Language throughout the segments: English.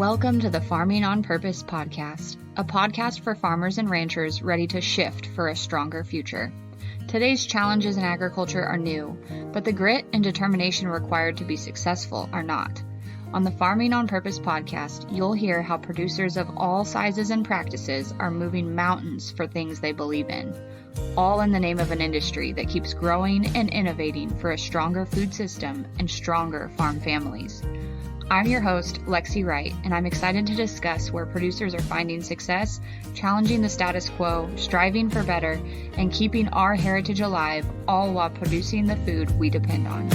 Welcome to the Farming on Purpose podcast, a podcast for farmers and ranchers ready to shift for a stronger future. Today's challenges in agriculture are new, but the grit and determination required to be successful are not. On the Farming on Purpose podcast, you'll hear how producers of all sizes and practices are moving mountains for things they believe in, all in the name of an industry that keeps growing and innovating for a stronger food system and stronger farm families. I'm your host, Lexi Wright, and I'm excited to discuss where producers are finding success, challenging the status quo, striving for better, and keeping our heritage alive, all while producing the food we depend on.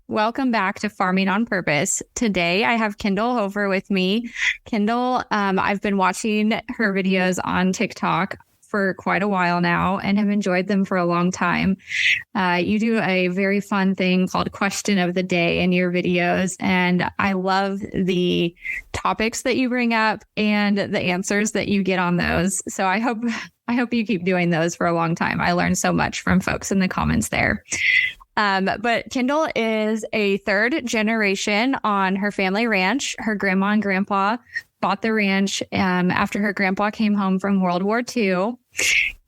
Welcome back to Farming on Purpose. Today, I have Kendel Hofer with me. Kendel, I've been watching her videos on TikTok for quite a while now and have enjoyed them for a long time. You do a very fun thing called Question of the Day in your videos, and I love the topics that you bring up and the answers that you get on those. So I hope you keep doing those for a long time. I learned so much from folks in the comments there. But Kendel is a third generation on her family ranch. Her grandma and grandpa bought the ranch after her grandpa came home from World War II.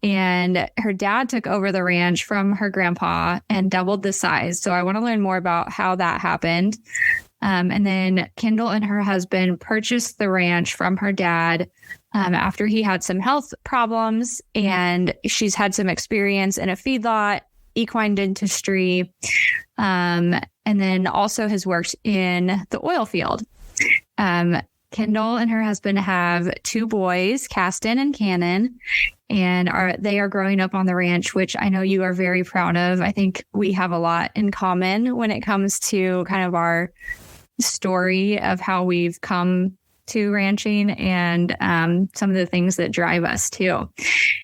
And her dad took over the ranch from her grandpa and doubled the size. So I want to learn more about how that happened. And then Kendel and her husband purchased the ranch from her dad after he had some health problems. And she's had some experience in a feedlot, equine dentistry, and then also has worked in the oil field. Kendel and her husband have two boys, Caston and Cannon, and they are growing up on the ranch, which I know you are very proud of. I think we have a lot in common when it comes to kind of our story of how we've come to ranching and some of the things that drive us too.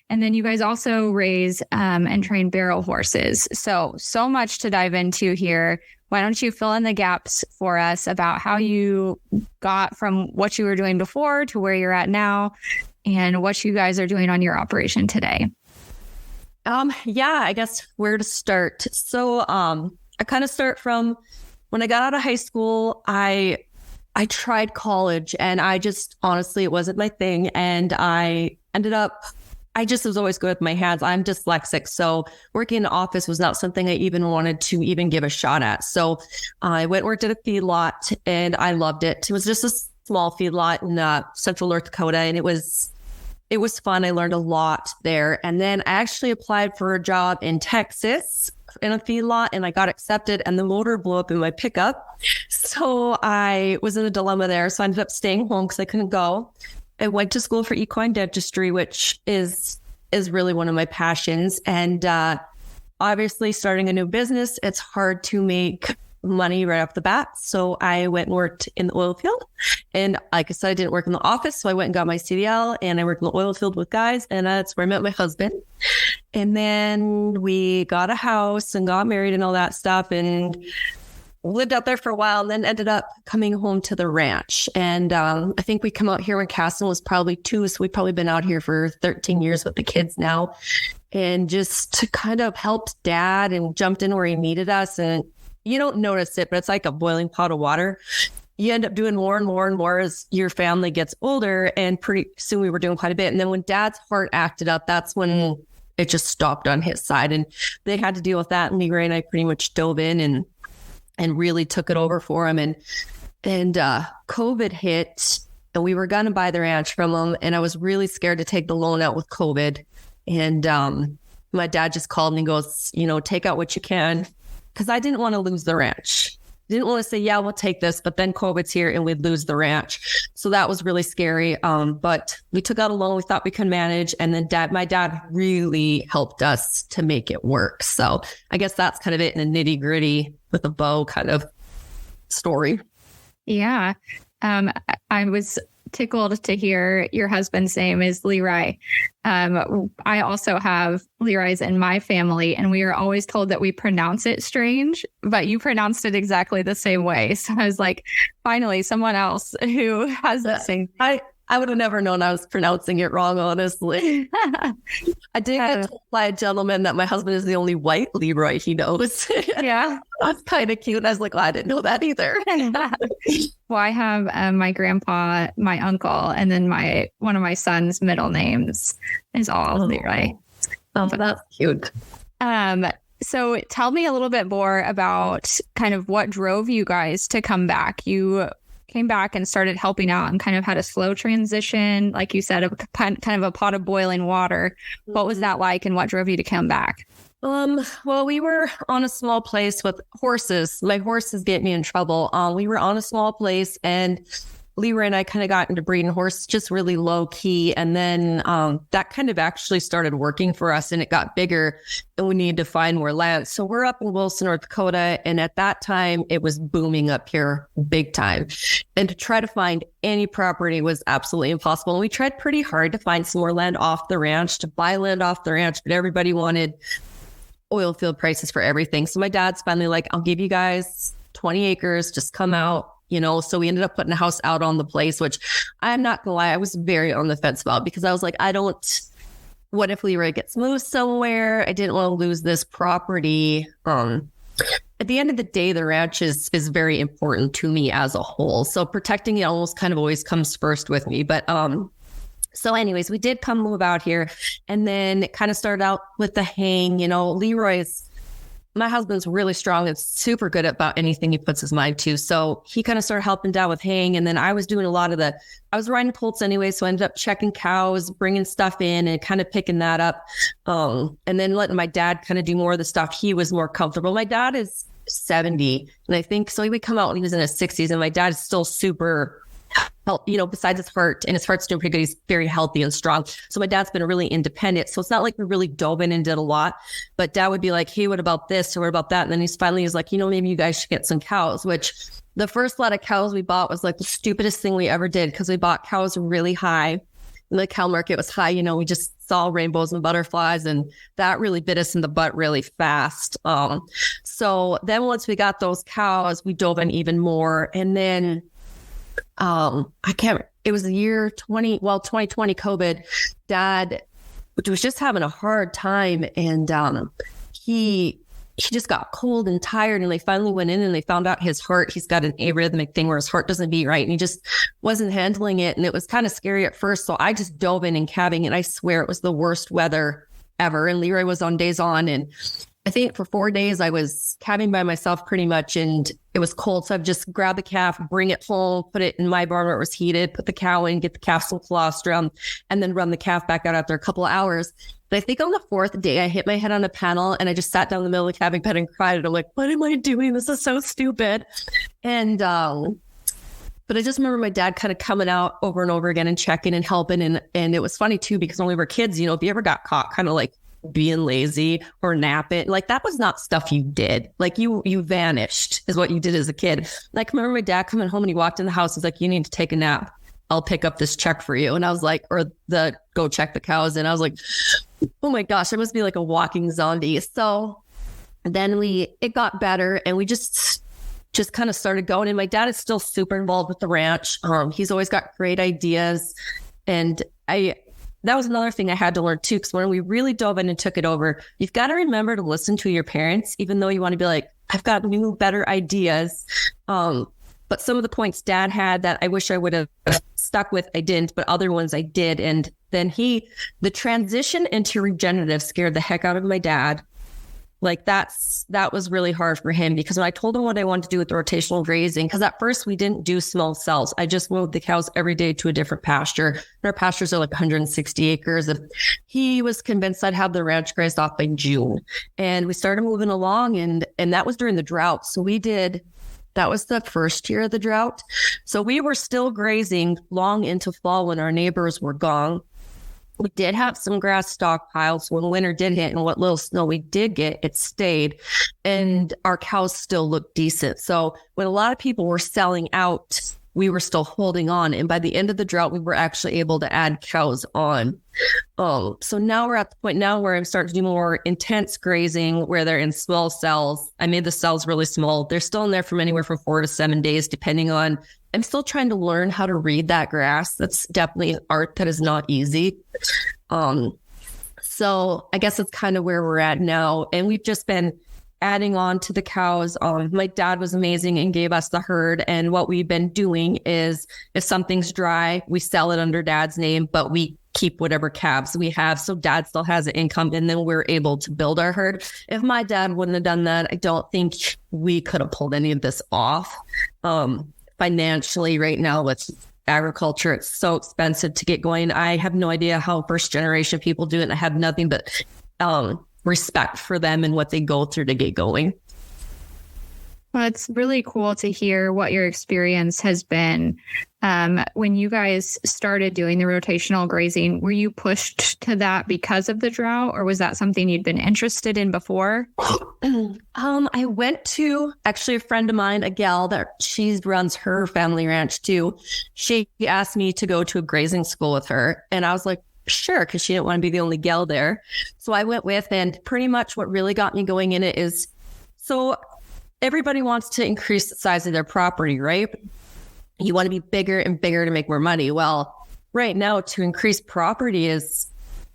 And then you guys also raise and train barrel horses. So much to dive into here. Why don't you fill in the gaps for us about how you got from what you were doing before to where you're at now and what you guys are doing on your operation today? I guess where to start. So I kind of start from when I got out of high school. I tried college and honestly, it wasn't my thing. And I just was always good with my hands. I'm dyslexic. So working in the office was not something I even wanted to even give a shot at. So I worked at a feedlot and I loved it. It was just a small feedlot in central North Dakota. And it was fun. I learned a lot there. And then I actually applied for a job in Texas in a feedlot and I got accepted and the motor blew up in my pickup. So I was in a dilemma there. So I ended up staying home because I couldn't go. I went to school for equine dentistry, which is really one of my passions. And obviously starting a new business, it's hard to make money right off the bat. So I went and worked in the oil field. And like I said, I didn't work in the office. So I went and got my CDL and I worked in the oil field with guys. And that's where I met my husband. And then we got a house and got married and all that stuff and lived out there for a while and then ended up coming home to the ranch. And I think we come out here when Caston was probably 2. So we've probably been out here for 13 years with the kids now and just kind of helped dad and jumped in where he needed us. And you don't notice it, but it's like a boiling pot of water. You end up doing more and more and more as your family gets older. And pretty soon we were doing quite a bit. And then when dad's heart acted up, that's when it just stopped on his side. And they had to deal with that. And Leroy and I pretty much dove in and really took it over for him. And COVID hit and we were going to buy the ranch from him. And I was really scared to take the loan out with COVID. And my dad just called me and goes, take out what you can. Because I didn't want to lose the ranch. Didn't want to say, yeah, we'll take this. But then COVID's here and we'd lose the ranch. So that was really scary. But we took out a loan we thought we could manage. And then my dad really helped us to make it work. So I guess that's kind of it in a nitty gritty with a bow kind of story. Yeah. I was tickled to hear your husband's name is Leroy. I also have Leroy's in my family, and we are always told that we pronounce it strange, but you pronounced it exactly the same way. So I was like, finally, someone else who has the same. I would have never known I was pronouncing it wrong, honestly. I did get told by a gentleman that my husband is the only white Leroy he knows. Yeah. That's kind of cute. I was like, well, I didn't know that either. Well, I have my grandpa, my uncle, and then one of my son's middle names is all Leroy. Oh, that's cute. So tell me a little bit more about kind of what drove you guys to come back. You came back and started helping out and kind of had a slow transition. Like you said, kind of a pot of boiling water. What was that like and what drove you to come back? Well, we were on a small place with horses. My horses get me in trouble. We were on a small place and Leroy and I kind of got into breeding horses just really low key. And then that kind of actually started working for us and it got bigger and we needed to find more land. So we're up in Wilson, North Dakota. And at that time, it was booming up here big time. And to try to find any property was absolutely impossible. And we tried pretty hard to find some more land off the ranch, to buy land off the ranch, but everybody wanted oil field prices for everything. So my dad's finally like, I'll give you guys 20 acres, just come out. So we ended up putting a house out on the place, which I'm not gonna lie, I was very on the fence about because I was like, what if Leroy gets moved somewhere? I didn't want to lose this property. At the end of the day, the ranch is very important to me as a whole. So protecting it almost kind of always comes first with me. But so anyways, we did move out here and then it kind of started out with the hang, my husband's really strong and super good at about anything he puts his mind to. So he kind of started helping down with hang. And then I was doing I was riding colts anyway. So I ended up checking cows, bringing stuff in and kind of picking that up. And then letting my dad kind of do more of the stuff. He was more comfortable. My dad is 70. And I think, so he would come out when he was in his 60s and my dad is still super besides his heart, and his heart's doing pretty good. He's very healthy and strong. So my dad's been really independent. So it's not like we really dove in and did a lot, but dad would be like, hey, what about this? Or what about that? And then he's like, maybe you guys should get some cows, which the first lot of cows we bought was like the stupidest thing we ever did because we bought cows really high. And the cow market was high. We just saw rainbows and butterflies and that really bit us in the butt really fast. So then once we got those cows, we dove in even more. And then it was the year 2020 COVID. Dad was just having a hard time and he just got cold and tired and they finally went in and they found out his heart, he's got an arrhythmic thing where his heart doesn't beat right and he just wasn't handling it and it was kind of scary at first. So I just dove in and calving and I swear it was the worst weather ever. And Leroy was on days on and I think for 4 days I was calving by myself pretty much and it was cold. So I've just grabbed the calf, bring it home, put it in my barn where it was heated, put the cow in, get the calf some colostrum, and then run the calf back out after a couple of hours. But I think on the 4th day, I hit my head on a panel and I just sat down in the middle of the calving pen and cried. And I'm like, what am I doing? This is so stupid. And, but I just remember my dad kind of coming out over and over again and checking and helping. And it was funny too, because when we were kids, if you ever got caught kind of like being lazy or napping, like that was not stuff you did. Like you vanished is what you did as a kid. Like I remember my dad coming home and he walked in the house. He's like, you need to take a nap. I'll pick up this check for you. And I was like, go check the cows. And I was like, oh my gosh, I must be like a walking zombie. So then it got better and we just kind of started going. And my dad is still super involved with the ranch. He's always got great ideas. And that was another thing I had to learn too, because when we really dove in and took it over, you've got to remember to listen to your parents, even though you want to be like, I've got new, better ideas. But some of the points dad had that I wish I would have stuck with, I didn't, but other ones I did. And then the transition into regenerative scared the heck out of my dad. Like that was really hard for him because when I told him what I wanted to do with the rotational grazing, because at first we didn't do small cells. I just moved the cows every day to a different pasture. And our pastures are like 160 acres. And he was convinced I'd have the ranch grazed off by June. And we started moving along and that was during the drought. So that was the first year of the drought. So we were still grazing long into fall when our neighbors were gone. We did have some grass stockpiles when winter did hit, and what little snow we did get, it stayed, and our cows still looked decent. So when a lot of people were selling out, we were still holding on. And by the end of the drought, we were actually able to add cows on. So now we're at the point now where I'm starting to do more intense grazing where they're in small cells. I made the cells really small. They're still in there from anywhere from 4 to 7 days, depending on I'm still trying to learn how to read that grass. That's definitely an art that is not easy. So I guess that's kind of where we're at now. And we've just been adding on to the cows. My dad was amazing and gave us the herd. And what we've been doing is if something's dry, we sell it under dad's name, but we keep whatever calves we have. So dad still has an income, and then we're able to build our herd. If my dad wouldn't have done that, I don't think we could have pulled any of this off. Financially right now with agriculture, it's so expensive to get going. I have no idea how first generation people do it. And I have nothing but respect for them and what they go through to get going. Well, it's really cool to hear what your experience has been. When you guys started doing the rotational grazing, were you pushed to that because of the drought, or was that something you'd been interested in before? I went to actually a friend of mine, a gal that she runs her family ranch too. She asked me to go to a grazing school with her, and I was like, sure, because she didn't want to be the only gal there. So I went with, and pretty much what really got me going in it is, so everybody wants to increase the size of their property, right? You want to be bigger and bigger to make more money. Well, right now to increase property is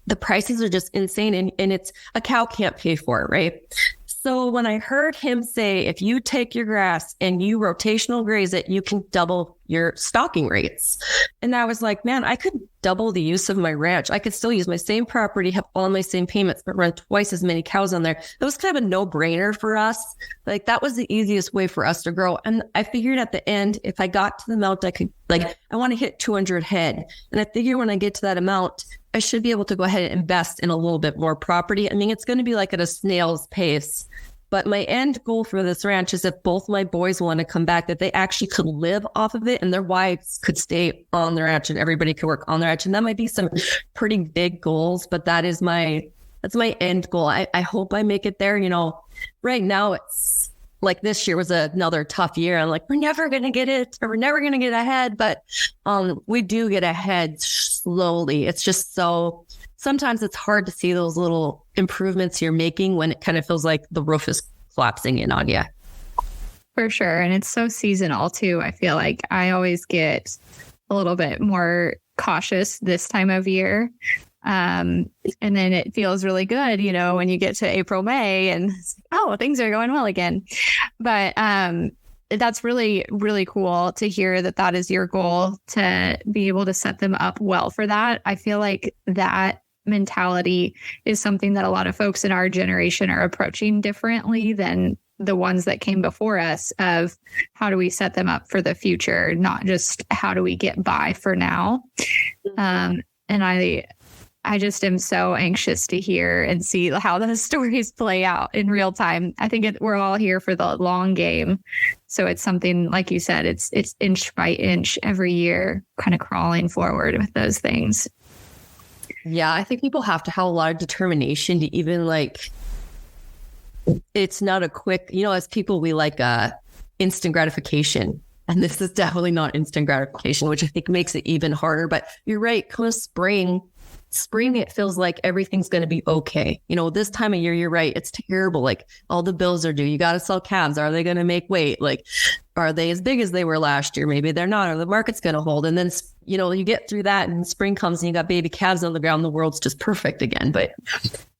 the prices are just insane, and it's a cow can't pay for it, right? So when I heard him say, if you take your grass and you rotational graze it, you can double your stocking rates. And I was like, man, I could double the use of my ranch. I could still use my same property, have all my same payments, but run twice as many cows on there. It was kind of a no-brainer for us. Like that was the easiest way for us to grow. And I figured at the end, if I got to the amount I could, like, I want to hit 200 head. And I figure when I get to that amount, I should be able to go ahead and invest in a little bit more property. I mean, it's going to be like at a snail's pace. But my end goal for this ranch is if both my boys want to come back, that they actually could live off of it and their wives could stay on the ranch and everybody could work on the ranch. And that might be some pretty big goals, but that's my end goal. I hope I make it there. You know, right now it's like this year was another tough year. I'm like, we're never going to get it, or we're never going to get ahead. But we do get ahead slowly. It's just so... Sometimes it's hard to see those little improvements you're making when it kind of feels like the roof is collapsing in on you. For sure. And it's so seasonal too. I feel like I always get a little bit more cautious this time of year. And then it feels really good, you know, when you get to April, May and oh, things are going well again. But that's really, really cool to hear that that is your goal, to be able to set them up well for that. I feel like that mentality is something that a lot of folks in our generation are approaching differently than the ones that came before us, of how do we set them up for the future, not just how do we get by for now. And I just am so anxious to hear and see how the stories play out in real time. I think we're all here for the long game. So it's something, like you said, it's inch by inch every year, kind of crawling forward with those things. Yeah, I think people have to have a lot of determination to even like, it's not a quick, you know, as people, we like instant gratification. And this is definitely not instant gratification, which I think makes it even harder. But you're right, come spring, it feels like everything's going to be okay. You know, this time of year, you're right, it's terrible. Like all the bills are due. You got to sell calves. Are they going to make weight? Like, are they as big as they were last year? Maybe they're not, or the market's going to hold. And then, you know, you get through that and spring comes and you got baby calves on the ground. The world's just perfect again. But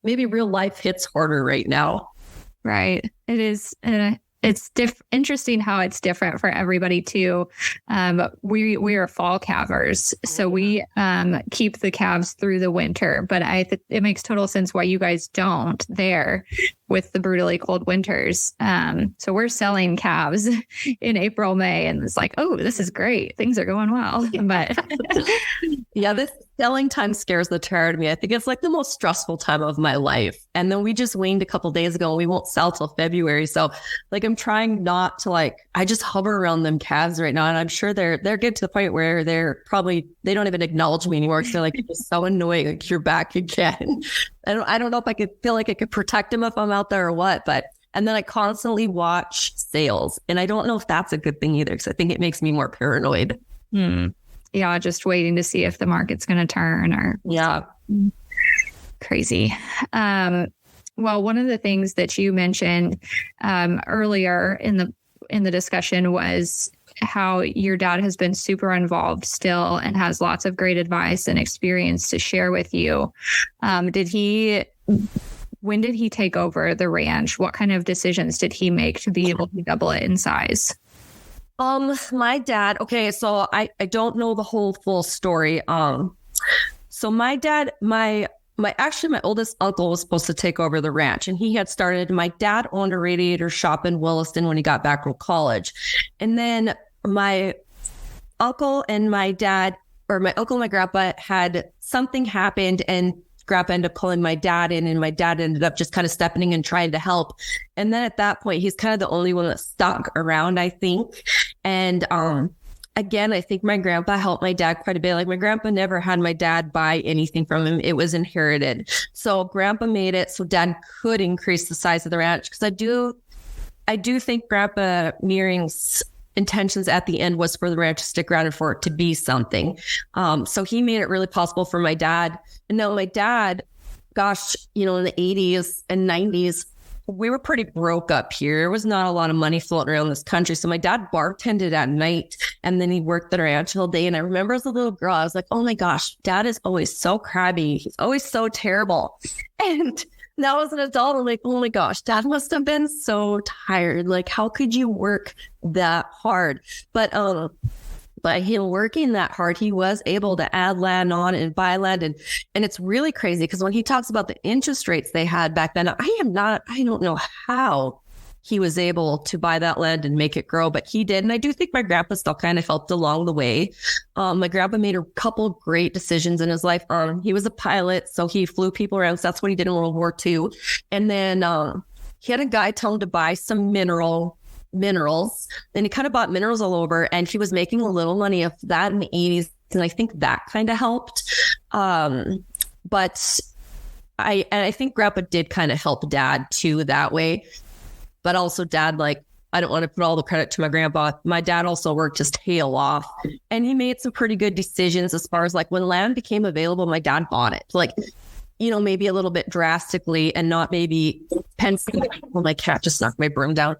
maybe real life hits harder right now. Right. It is. It's interesting how it's different for everybody too. We are fall calvers, so we keep the calves through the winter. But it makes total sense why you guys don't there with the brutally cold winters. So we're selling calves in April, May, and it's like, oh, this is great. Things are going well. But yeah, this selling time scares the tar out of me. I think it's like the most stressful time of my life. And then we just weaned a couple days ago and we won't sell till February. So like, I'm trying not to I just hover around them calves right now. And I'm sure they're getting to the point where they don't even acknowledge me anymore. Cause they're like, it's so annoying. Like, you're back again. I don't know if I could feel like I could protect them if I'm out there or what, and then I constantly watch sales, and I don't know if that's a good thing either, because I think it makes me more paranoid. Yeah, just waiting to see if the market's going to turn or crazy. Well, one of the things that you mentioned earlier in the discussion was how your dad has been super involved still and has lots of great advice and experience to share with you. When did he take over the ranch? What kind of decisions did he make to be able to double it in size? My dad, okay, so I don't know the whole full story. So my dad, my oldest uncle was supposed to take over the ranch, and my dad owned a radiator shop in Williston when he got back from college. And then my uncle and my grandpa had something happened, and grandpa ended up calling my dad in, and my dad ended up just kind of stepping in and trying to help. And then at that point, he's kind of the only one that stuck around, I think. And, again, I think my grandpa helped my dad quite a bit. Like, my grandpa never had my dad buy anything from him. It was inherited. So grandpa made it so dad could increase the size of the ranch. Because I do think Grandpa Meering's intentions at the end was for the ranch to stick around and for it to be something. So he made it really possible for my dad. And now my dad, gosh, in the 80s and 90s, we were pretty broke up here. There was not a lot of money floating around this country. So my dad bartended at night, and then he worked the ranch all day. And I remember as a little girl, I was like, oh my gosh, dad is always so crabby. He's always so terrible. And now as an adult, I'm like, oh my gosh, dad must have been so tired. Like, how could you work that hard? But by him working that hard, he was able to add land on and buy land. And it's really crazy because when he talks about the interest rates they had back then, I don't know how he was able to buy that land and make it grow, but he did. And I do think my grandpa still kind of helped along the way. My grandpa made a couple great decisions in his life. He was a pilot, so he flew people around. So that's what he did in World War II. And then he had a guy tell him to buy some minerals, and he kind of bought minerals all over, and he was making a little money off that in the 80s. And I think that kind of helped. But I think grandpa did kind of help dad too that way. But also dad, like, I don't want to put all the credit to my grandpa. My dad also worked his tail off, and he made some pretty good decisions as far as like when land became available, my dad bought it. Like, maybe a little bit drastically and not maybe penciling. Well, my cat just knocked my broom down.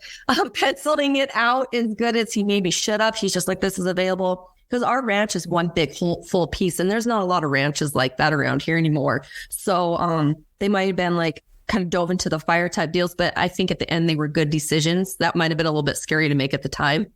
Penciling it out as good as he maybe should have. He's just like, this is available. Because our ranch is one big full piece, and there's not a lot of ranches like that around here anymore. So they might have been like kind of dove into the fire type deals, but I think at the end they were good decisions. That might have been a little bit scary to make at the time.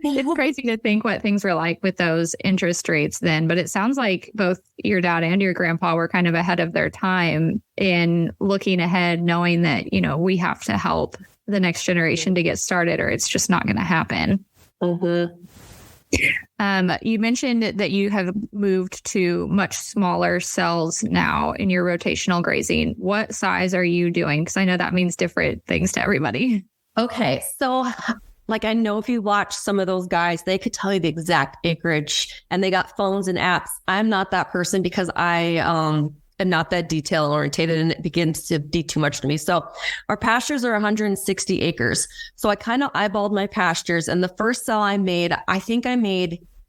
It's crazy to think what things were like with those interest rates then, but it sounds like both your dad and your grandpa were kind of ahead of their time in looking ahead, knowing that, we have to help the next generation to get started or it's just not going to happen. Mm-hmm. You mentioned that you have moved to much smaller cells now in your rotational grazing. What size are you doing? Because I know that means different things to everybody. Okay, so like, I know if you watch some of those guys, they could tell you the exact acreage, and they got phones and apps. I'm not that person because I am not that detail orientated, and it begins to be too much to me. So our pastures are 160 acres. So I kind of eyeballed my pastures, and the first cell I made,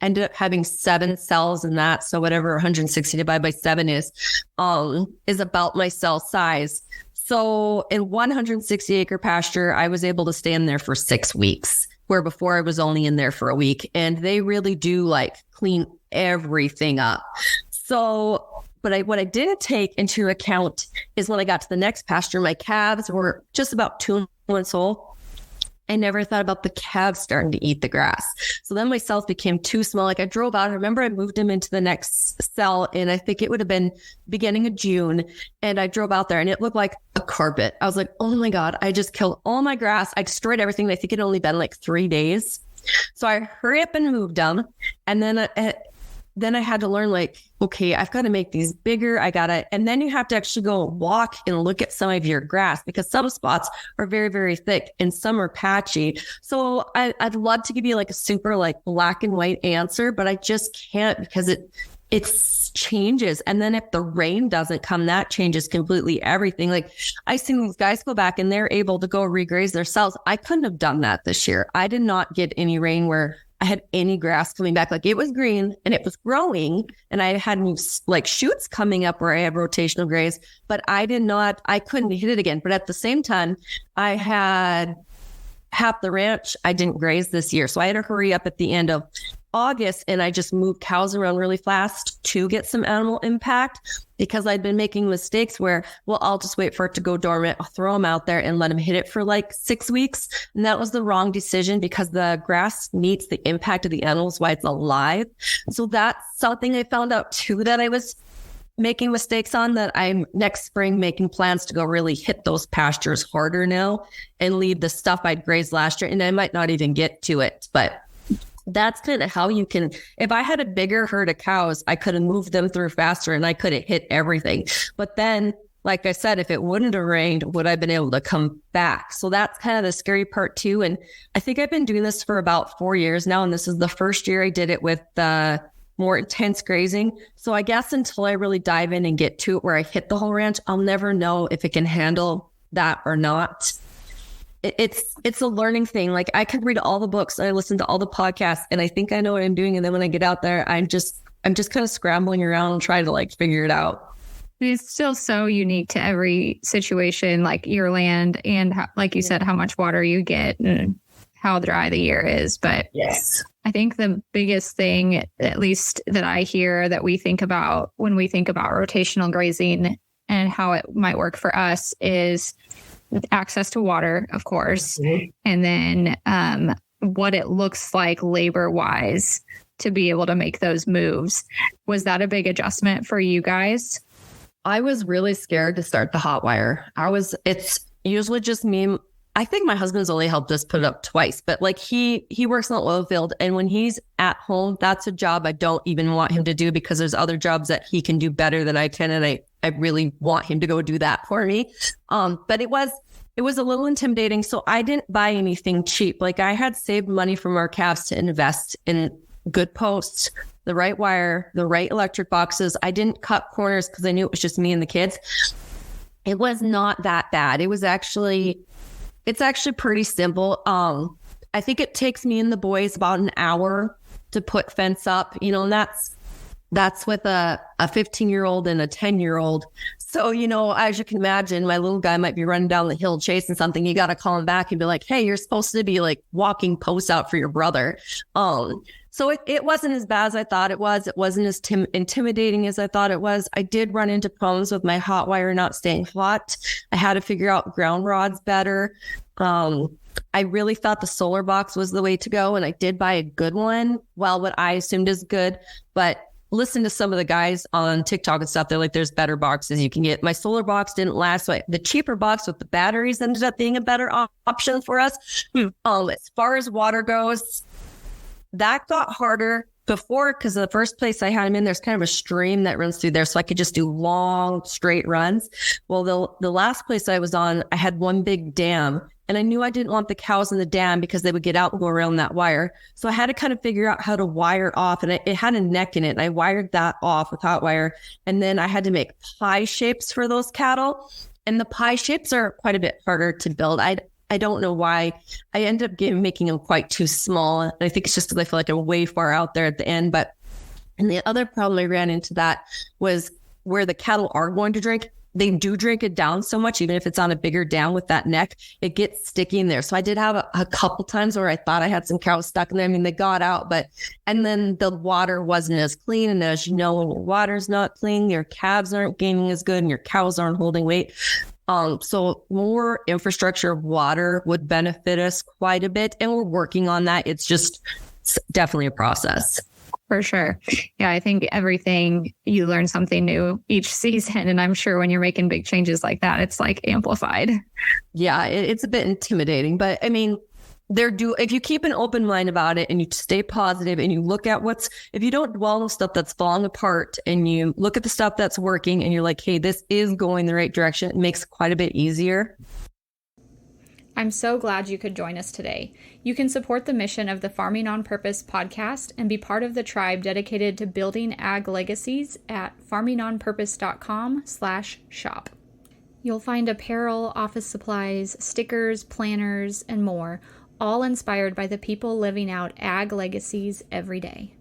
ended up having 7 cells in that. So whatever 160 divided by 7 is about my cell size. So in 160 acre pasture, I was able to stay in there for 6 weeks, where before I was only in there for a week. And they really do like clean everything up. So, what I didn't take into account is when I got to the next pasture, my calves were just about 2 months old. I never thought about the calves starting to eat the grass. So then my cells became too small. Like, I drove out. I remember I moved them into the next cell, and I think it would have been beginning of June. And I drove out there, and it looked like a carpet. I was like, oh my God, I just killed all my grass. I destroyed everything. I think it had only been like 3 days. So I hurry up and moved them. And then I had to learn, like, okay, I've got to make these bigger. And then you have to actually go walk and look at some of your grass, because some spots are very, very thick and some are patchy. So I'd love to give you like a super like black and white answer, but I just can't, because it changes. And then if the rain doesn't come, that changes completely everything. Like, I seen these guys go back and they're able to go regraze their cells. I couldn't have done that this year. I did not get any rain where I had any grass coming back. Like, it was green and it was growing, and I had new like shoots coming up where I had rotational graze, but I couldn't hit it again. But at the same time, I had half the ranch I didn't graze this year. So I had to hurry up at the end of August, and I just moved cows around really fast to get some animal impact because I'd been making mistakes where, well, I'll just wait for it to go dormant. I'll throw them out there and let them hit it for like 6 weeks. And that was the wrong decision because the grass needs the impact of the animals while it's alive. So that's something I found out too, that I was making mistakes on, that I'm next spring making plans to go really hit those pastures harder now and leave the stuff I'd grazed last year. And I might not even get to it, but that's kind of how you can, if I had a bigger herd of cows, I could have moved them through faster and I could have hit everything. But then, like I said, if it wouldn't have rained, would I have been able to come back? So that's kind of the scary part too. And I think I've been doing this for about 4 years now. And this is the first year I did it with more intense grazing. So I guess until I really dive in and get to it where I hit the whole ranch, I'll never know if it can handle that or not. It's a learning thing. Like I could read all the books, I listen to all the podcasts, and I think I know what I'm doing. And then when I get out there, I'm just kind of scrambling around and trying to like figure it out. It's still so unique to every situation, like your land and like you said, how much water you get and how dry the year is. But yes, I think the biggest thing, at least that I hear that we think about when we think about rotational grazing and how it might work for us is access to water, of course, and then what it looks like labor-wise to be able to make those moves. Was that a big adjustment for you guys? I was really scared to start the hot wire. It's usually just me. I think my husband's only helped us put it up twice, but like he works in the oil field, and when he's at home, that's a job I don't even want him to do because there's other jobs that he can do better than I can. And I really want him to go do that for me. But it was a little intimidating. So I didn't buy anything cheap. Like I had saved money from our calves to invest in good posts, the right wire, the right electric boxes. I didn't cut corners because I knew it was just me and the kids. It was not that bad. It's actually pretty simple. I think it takes me and the boys about an hour to put fence up, and that's with a 15-year-old and a 10-year-old. So, as you can imagine, my little guy might be running down the hill chasing something. You got to call him back and be like, hey, you're supposed to be like walking posts out for your brother. So it wasn't as bad as I thought it was. It wasn't as intimidating as I thought it was. I did run into problems with my hot wire not staying hot. I had to figure out ground rods better. I really thought the solar box was the way to go, and I did buy a good one. Well, what I assumed is good, but listen to some of the guys on TikTok and stuff. They're like, there's better boxes you can get. My solar box didn't last. So the cheaper box with the batteries ended up being a better option for us. As far as water goes, that got harder before because the first place I had him in, there's kind of a stream that runs through there. So I could just do long, straight runs. Well, the last place I was on, I had one big dam. And I knew I didn't want the cows in the dam because they would get out and go around that wire. So I had to kind of figure out how to wire off. And it had a neck in it. And I wired that off with hot wire. And then I had to make pie shapes for those cattle. And the pie shapes are quite a bit harder to build. I don't know why. I ended up making them quite too small. And I think it's just because I feel like I'm way far out there at the end. And the other problem I ran into that was where the cattle are going to drink. They do drink it down so much, even if it's on a bigger dam with that neck, it gets sticky in there. So I did have a couple times where I thought I had some cows stuck in there. I mean, they got out, and then the water wasn't as clean. And as you know, when your water's not clean, your calves aren't gaining as good and your cows aren't holding weight. So more infrastructure of water would benefit us quite a bit. And we're working on that. It's definitely a process. For sure. Yeah, I think everything, you learn something new each season. And I'm sure when you're making big changes like that, it's like amplified. Yeah, it's a bit intimidating. But I mean, if you keep an open mind about it and you stay positive and you look at if you don't dwell on stuff that's falling apart and you look at the stuff that's working and you're like, hey, this is going the right direction, it makes it quite a bit easier. I'm so glad you could join us today. You can support the mission of the Farming on Purpose podcast and be part of the tribe dedicated to building ag legacies at farmingonpurpose.com/shop. You'll find apparel, office supplies, stickers, planners, and more, all inspired by the people living out ag legacies every day.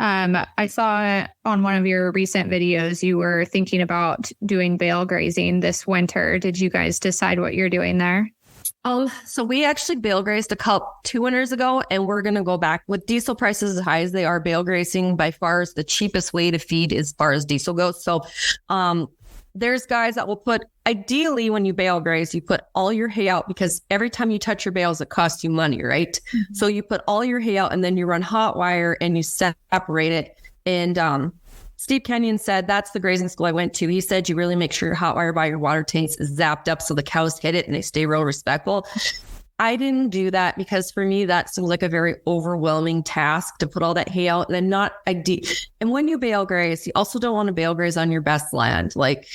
I saw on one of your recent videos, you were thinking about doing bale grazing this winter. Did you guys decide what you're doing there? So we actually bale grazed a couple 2 winters ago, and we're going to go back with diesel prices as high as they are. Bale grazing by far is the cheapest way to feed as far as diesel goes. So, there's guys that will put, ideally when you bale graze, you put all your hay out because every time you touch your bales, it costs you money, right? Mm-hmm. So you put all your hay out and then you run hot wire and you separate it. And, Steve Kenyon said, that's the grazing school I went to. He said, you really make sure your hot wire by your water tanks is zapped up so the cows hit it and they stay real respectful. I didn't do that because for me, that seems like a very overwhelming task to put all that hay out and then not ideal. And when you bale graze, you also don't want to bale graze on your best land. Like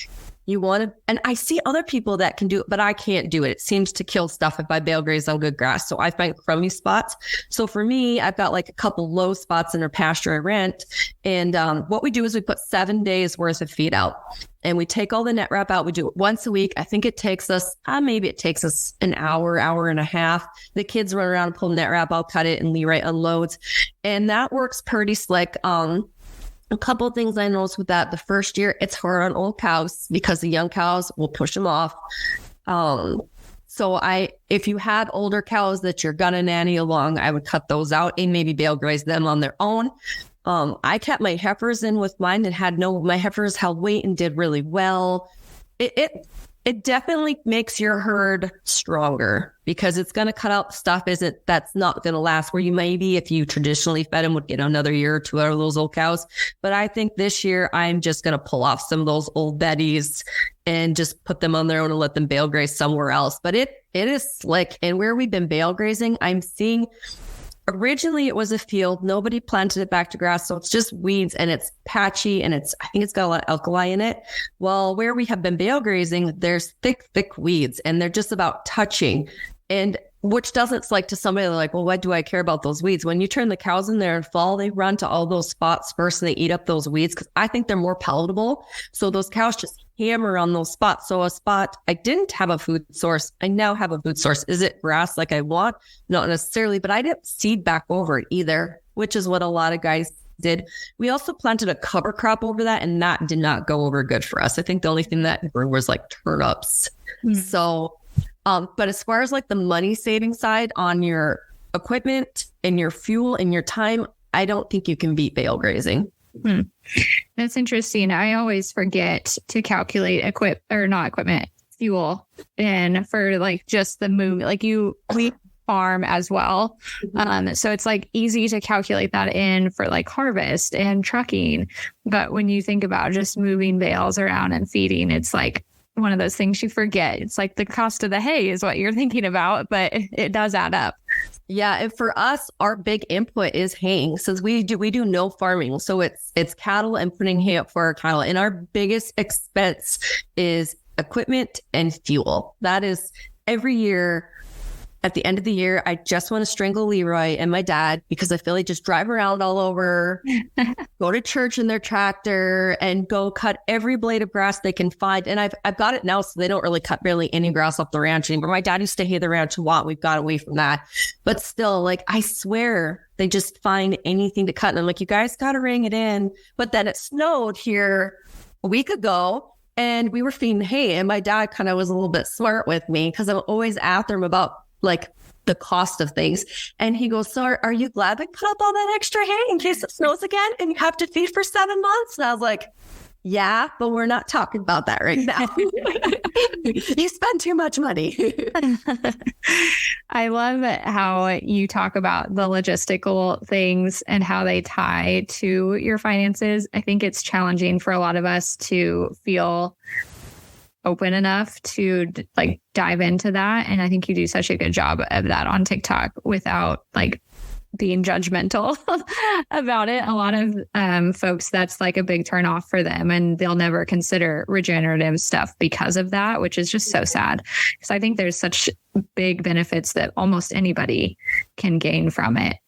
you want to, and I see other people that can do it, but I can't do it. It seems to kill stuff if I bale graze on good grass. So I find crummy spots. So for me, I've got like a couple low spots in our pasture I rent. And what we do is we put 7 days worth of feed out. And we take all the net wrap out. We do it once a week. I think it takes us, maybe it takes us an hour, hour and a half. The kids run around and pull net wrap. I'll cut it and Leroy unloads. And that works pretty slick. A couple of things I noticed with that. The first year, it's hard on old cows because the young cows will push them off. So if you had older cows that you're gonna nanny along, I would cut those out and maybe bale graze them on their own. I kept my heifers in with mine and my heifers held weight and did really well. It definitely makes your herd stronger because it's going to cut out stuff that's not going to last, where you maybe, if you traditionally fed them, would get another year or two out of those old cows. But I think this year I'm just going to pull off some of those old betties and just put them on their own and let them bale graze somewhere else. But it is slick. And where we've been bale grazing, I'm seeing originally it was a field. Nobody planted it back to grass. So it's just weeds and it's patchy and I think it's got a lot of alkali in it. Well, where we have been bale grazing, there's thick weeds and they're just about touching. And which doesn't, like, to somebody like, well, why do I care about those weeds? When you turn the cows in there in fall, they run to all those spots first and they eat up those weeds because I think they're more palatable. So those cows just hammer on those spots. So a spot I didn't have a food source, I now have a food source. Is it grass like I want? Not necessarily, but I didn't seed back over it either, which is what a lot of guys did. We also planted a cover crop over that, and that did not go over good for us. I think the only thing that grew was like turnips. So but as far as like the money saving side on your equipment and your fuel and your time, I don't think you can beat bale grazing. That's interesting. I always forget to calculate fuel, and for like just the move, like we farm as well. So it's like easy to calculate that in for like harvest and trucking. But when you think about just moving bales around and feeding, it's like one of those things you forget. It's like the cost of the hay is what you're thinking about, but it does add up. Yeah. And for us, our big input is haying. Since we do no farming. So it's cattle and putting hay up for our cattle. And our biggest expense is equipment and fuel. That is every year. At the end of the year, I just want to strangle Leroy and my dad because I feel like just drive around all over, go to church in their tractor and go cut every blade of grass they can find. And I've got it now, so they don't really cut barely any grass off the ranch anymore. My dad used to hay the ranch a lot. We've got away from that. But still, like, I swear they just find anything to cut. And I'm like, you guys got to ring it in. But then it snowed here a week ago. And we were feeding hay. And my dad kind of was a little bit smart with me because I'm always after him about like the cost of things. And he goes, so are you glad they put up all that extra hay in case it snows again and you have to feed for 7 months? And I was like, yeah, but we're not talking about that right now. You spend too much money. I love how you talk about the logistical things and how they tie to your finances. I think it's challenging for a lot of us to feel open enough to like dive into that. And I think you do such a good job of that on TikTok without like being judgmental about it. A lot of folks, that's like a big turn off for them, and they'll never consider regenerative stuff because of that, which is just so sad. Because I think there's such big benefits that almost anybody can gain from it.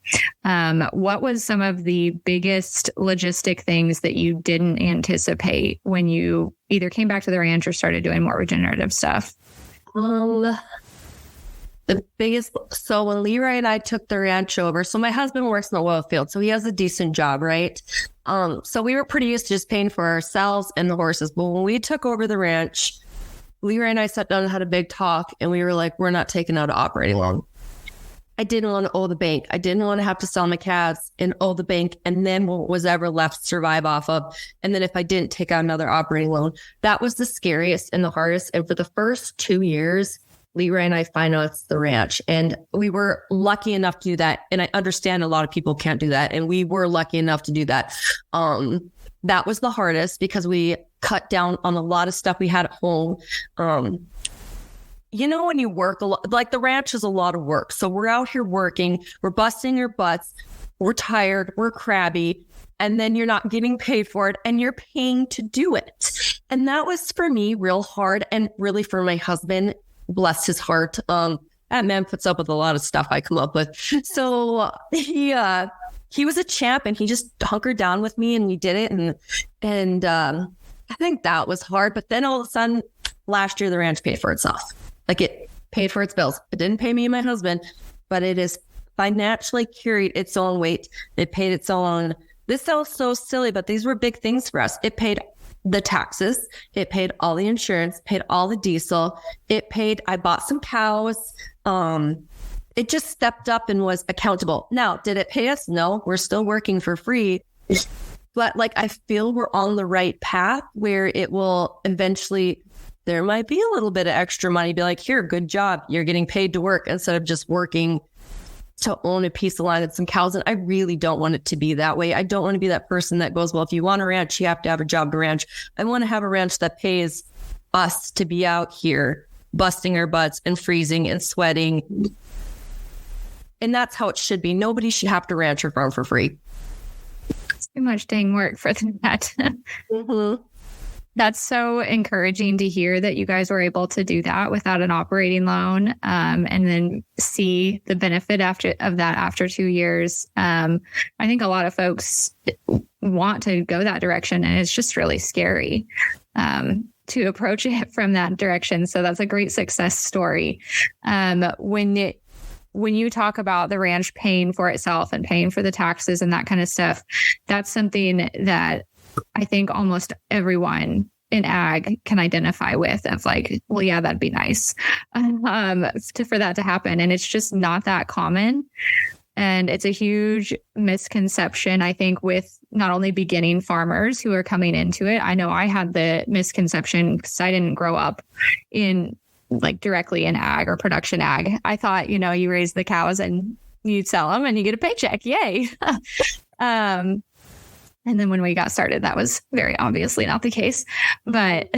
What was some of the biggest logistic things that you didn't anticipate when you either came back to the ranch or started doing more regenerative stuff? So when Leroy and I took the ranch over, so my husband works in the oil field, so he has a decent job, right? So we were pretty used to just paying for ourselves and the horses. But when we took over the ranch, Leroy and I sat down and had a big talk, and we were like, we're not taking out an operating loan. I didn't want to owe the bank. I didn't want to have to sell my calves and owe the bank, and then what was ever left survive off of. And then if I didn't take out another operating loan, that was the scariest and the hardest. And for the first 2 years, Leroy and I financed the ranch, and we were lucky enough to do that. And I understand a lot of people can't do that, and we were lucky enough to do that. That was the hardest because we cut down on a lot of stuff we had at home. You know, when you work a lot, like the ranch is a lot of work. So we're out here working, we're busting our butts, we're tired, we're crabby, and then you're not getting paid for it, and you're paying to do it. And that was for me real hard, and really for my husband, bless his heart. That man puts up with a lot of stuff I come up with. So he was a champ, and he just hunkered down with me, and we did it. And I think that was hard. But then all of a sudden, last year, the ranch paid for itself. Like, it paid for its bills. It didn't pay me and my husband, but it is financially carried its own weight. It paid its own. This sounds so silly, but these were big things for us. It paid the taxes. It paid all the insurance, paid all the diesel. I bought some cows. It just stepped up and was accountable. Now, did it pay us? No, we're still working for free. But like, I feel we're on the right path where it will eventually, there might be a little bit of extra money, be like, here, good job. You're getting paid to work instead of just working to own a piece of land and some cows. And I really don't want it to be that way. I don't want to be that person that goes, well, if you want a ranch, you have to have a job to ranch. I want to have a ranch that pays us to be out here busting our butts and freezing and sweating. And that's how it should be. Nobody should have to ranch or farm for free. It's too much dang work for that. Mm-hmm. That's so encouraging to hear that you guys were able to do that without an operating loan, and then see the benefit after 2 years. I think a lot of folks want to go that direction, and it's just really scary to approach it from that direction. So that's a great success story. When you talk about the ranch paying for itself and paying for the taxes and that kind of stuff, that's something that I think almost everyone in ag can identify with, of like, well, yeah, that'd be nice for that to happen. And it's just not that common. And it's a huge misconception, I think, with not only beginning farmers who are coming into it. I know I had the misconception because I didn't grow up in like directly in ag or production ag. I thought, you raise the cows and you sell them and you get a paycheck. Yay. And then when we got started, that was very obviously not the case. But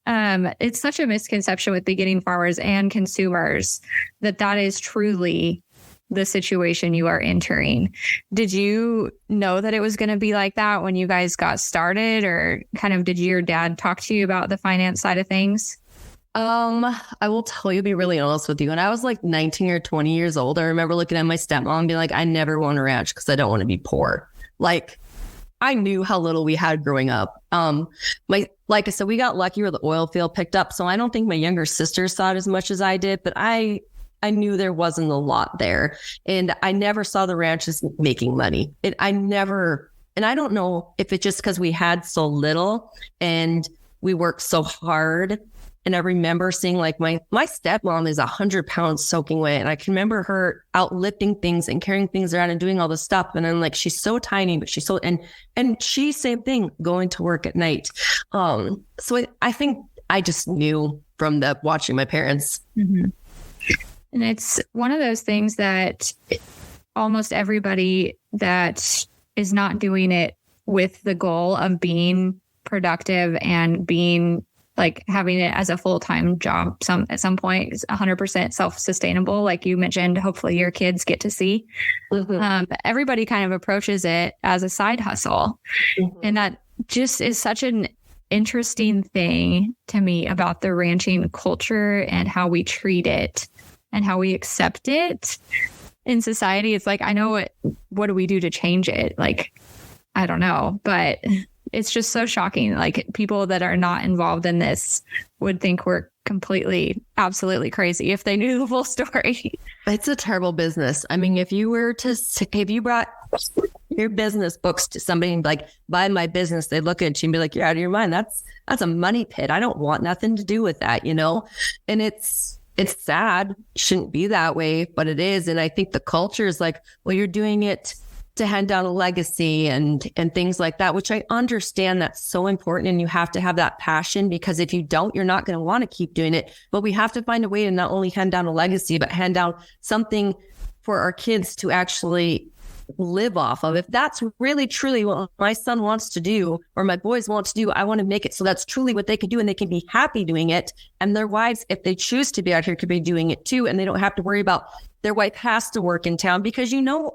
it's such a misconception with beginning farmers and consumers that is truly the situation you are entering. Did you know that it was going to be like that when you guys got started, or kind of did your dad talk to you about the finance side of things? I will tell you, be really honest with you. When I was like 19 or 20 years old, I remember looking at my stepmom and being like, I never want a ranch because I don't want to be poor. Like, I knew how little we had growing up. Like I said, we got lucky where the oil field picked up. So I don't think my younger sister saw it as much as I did, but I knew there wasn't a lot there. And I never saw the ranches making money. And I don't know if it's just because we had so little and we worked so hard. And I remember seeing like my stepmom is 100 pounds soaking wet. And I can remember her out lifting things and carrying things around and doing all this stuff. And I'm like, she's so tiny, but she's so, and she, same thing, going to work at night. So I think I just knew from watching my parents. Mm-hmm. And it's one of those things that almost everybody that is not doing it with the goal of being productive and being like having it as a full-time job at some point is 100% self-sustainable. Like you mentioned, hopefully your kids get to see. Mm-hmm. Everybody kind of approaches it as a side hustle. Mm-hmm. And that just is such an interesting thing to me about the ranching culture and how we treat it and how we accept it in society. It's like, I know what do we do to change it? Like, I don't know, but it's just so shocking. Like, people that are not involved in this would think we're absolutely crazy if they knew the full story. It's a terrible business. I mean, if you brought your business books to somebody and be like, buy my business, they look at you and be like, you're out of your mind. That's a money pit. I don't want nothing to do with that, And it's sad. It shouldn't be that way, but it is. And I think the culture is like, well, you're doing it to hand down a legacy and things like that, which I understand that's so important. And you have to have that passion, because if you don't, you're not going to want to keep doing it. But we have to find a way to not only hand down a legacy, but hand down something for our kids to actually live off of. If that's really truly what my son wants to do, or my boys want to do, I want to make it so that's truly what they can do, and they can be happy doing it. And their wives, if they choose to be out here, could be doing it too. And they don't have to worry about their wife has to work in town, because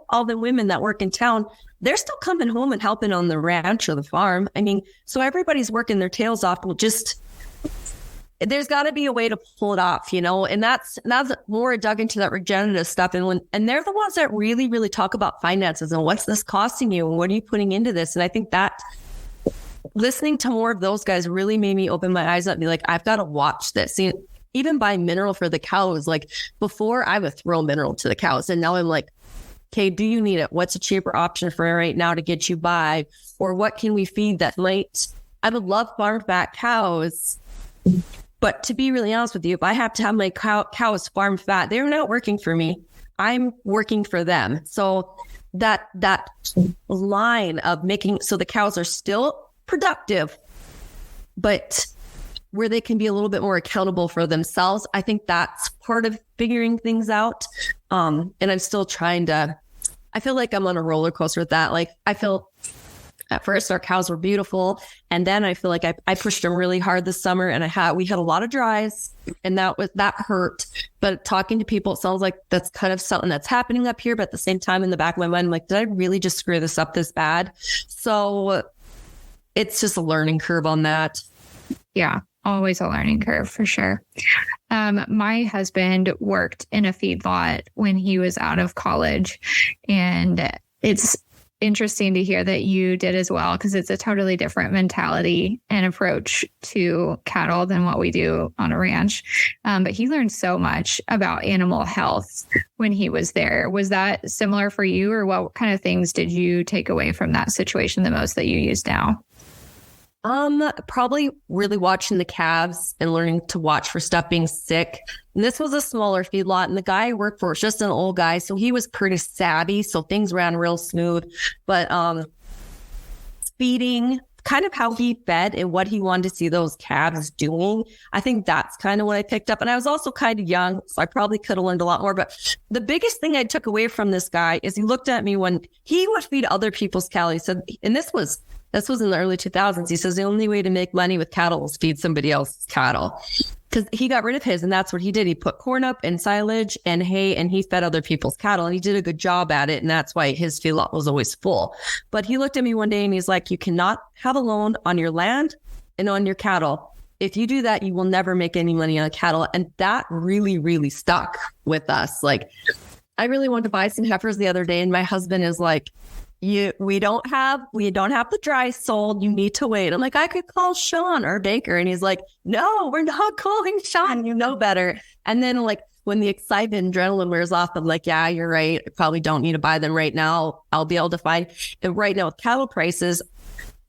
all the women that work in town, they're still coming home and helping on the ranch or the farm. I mean, so everybody's working their tails off. There's got to be a way to pull it off, and that's more dug into that regenerative stuff. And they're the ones that really, really talk about finances and what's this costing you and what are you putting into this. And I think that listening to more of those guys really made me open my eyes up and be like, I've got to watch this. See, even buying mineral for the cows, like before I would throw mineral to the cows. And now I'm like, okay, do you need it? What's a cheaper option for right now to get you by? Or what can we feed that might? I would love farm fat cows. But to be really honest with you, if I have to have my cows farm fat, they're not working for me. I'm working for them. So that line of making so the cows are still productive, but where they can be a little bit more accountable for themselves, I think that's part of figuring things out. And I'm still I feel like I'm on a roller coaster with that. Like I feel at first our cows were beautiful. And then I feel like I pushed them really hard this summer, and we had a lot of dries, and that hurt. But talking to people, it sounds like that's kind of something that's happening up here. But at the same time, in the back of my mind, I'm like, did I really just screw this up this bad? So it's just a learning curve on that. Yeah. Always a learning curve for sure. My husband worked in a feedlot when he was out of college, and it's interesting to hear that you did as well, because it's a totally different mentality and approach to cattle than what we do on a ranch. But he learned so much about animal health when he was there. Was that similar for you, or what kind of things did you take away from that situation the most that you use now? Probably really watching the calves and learning to watch for stuff being sick. And this was a smaller feedlot, and the guy I worked for was just an old guy, so he was pretty savvy, so things ran real smooth. But feeding, kind of how he fed and what he wanted to see those calves doing, I think that's kind of what I picked up. And I was also kind of young, so I probably could have learned a lot more. But the biggest thing I took away from this guy is he looked at me when he would feed other people's cattle. He said, and this was in the early 2000s. He says the only way to make money with cattle is feed somebody else's cattle, because he got rid of his, and that's what he did. He put corn up and silage and hay, and he fed other people's cattle, and he did a good job at it. And that's why his feedlot was always full. But he looked at me one day and he's like, you cannot have a loan on your land and on your cattle. If you do that, you will never make any money on cattle. And that really, really stuck with us. Like, I really wanted to buy some heifers the other day, and my husband is like, we don't have the dry sold. You need to wait. I'm like, I could call Sean, our baker. And he's like, no, we're not calling Sean. You know better. And then like when the excitement and adrenaline wears off, I'm like, yeah, you're right. I probably don't need to buy them right now. I'll be able to find it right now with cattle prices.